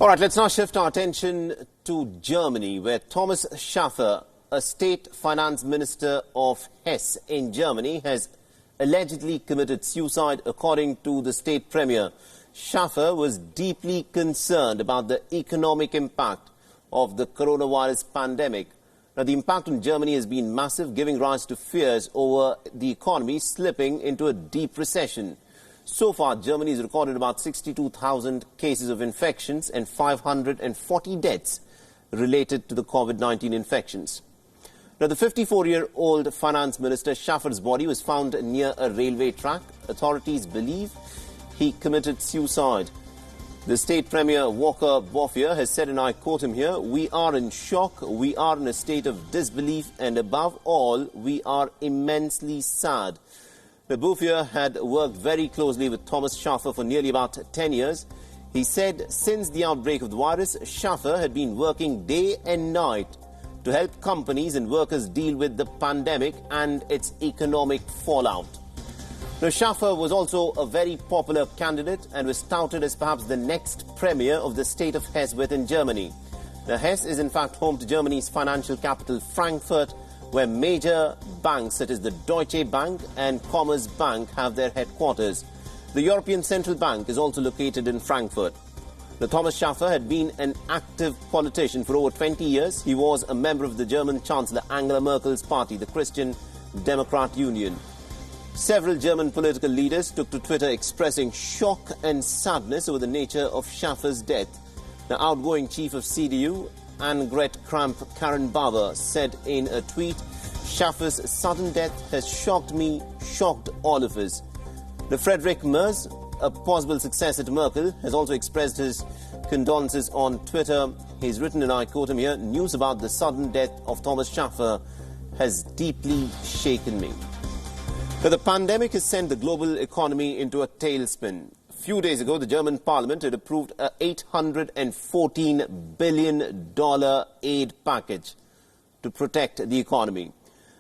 All right, let's now shift our attention to Germany, where Thomas Schaefer, a state finance minister of Hesse in Germany, has allegedly committed suicide, according to the state premier. Schaefer was deeply concerned about the economic impact of the coronavirus pandemic. Now, the impact on Germany has been massive, giving rise to fears over the economy slipping into a deep recession. So far, Germany has recorded about 62,000 cases of infections and 540 deaths related to the COVID-19 infections. Now, the 54-year-old finance minister Schaefer's body was found near a railway track. Authorities believe he committed suicide. The state premier Walker Boffier has said, and I quote him here, "We are in shock, we are in a state of disbelief, and above all, we are immensely sad." The Boffier had worked very closely with Thomas Schaefer for nearly about 10 years. He said since the outbreak of the virus, Schaefer had been working day and night to help companies and workers deal with the pandemic and its economic fallout. Now, Schaefer was also a very popular candidate and was touted as perhaps the next premier of the state of Hesse within Germany. Now, Hesse is in fact home to Germany's financial capital, Frankfurt, where major banks such as the Deutsche Bank and Commerzbank have their headquarters. The European Central Bank is also located in Frankfurt. Now, Thomas Schaefer had been an active politician for over 20 years. He was a member of the German Chancellor Angela Merkel's party, the Christian Democrat Union. Several German political leaders took to Twitter expressing shock and sadness over the nature of Schaefer's death. The outgoing chief of CDU, Annegret Kramp-Karrenbauer, said in a tweet, "Schaefer's sudden death has shocked me, shocked all of us." The Friedrich Merz, a possible successor to Merkel, has also expressed his condolences on Twitter. He's written, and I quote him here, "News about the sudden death of Thomas Schaefer has deeply shaken me." Now, the pandemic has sent the global economy into a tailspin. A few days ago, the German parliament had approved a $814 billion aid package to protect the economy.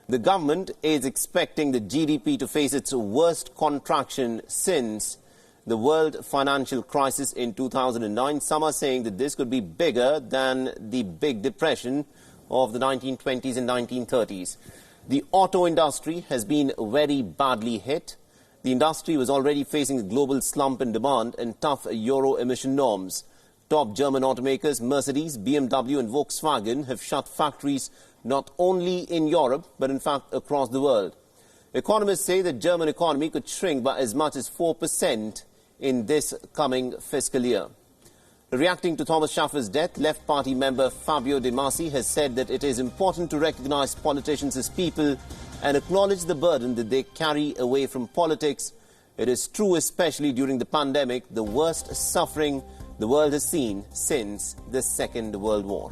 The government is expecting the GDP to face its worst contraction since the world financial crisis in 2009. Some are saying that this could be bigger than the Big Depression of the 1920s and 1930s. The auto industry has been very badly hit. The industry was already facing a global slump in demand and tough Euro emission norms. Top German automakers Mercedes, BMW and Volkswagen have shut factories not only in Europe, but in fact across the world. Economists say the German economy could shrink by as much as 4% in this coming fiscal year. Reacting to Thomas Schaefer's death, Left Party member Fabio De Masi has said that it is important to recognize politicians as people and acknowledge the burden that they carry away from politics. It is true, especially during the pandemic, the worst suffering the world has seen since the Second World War.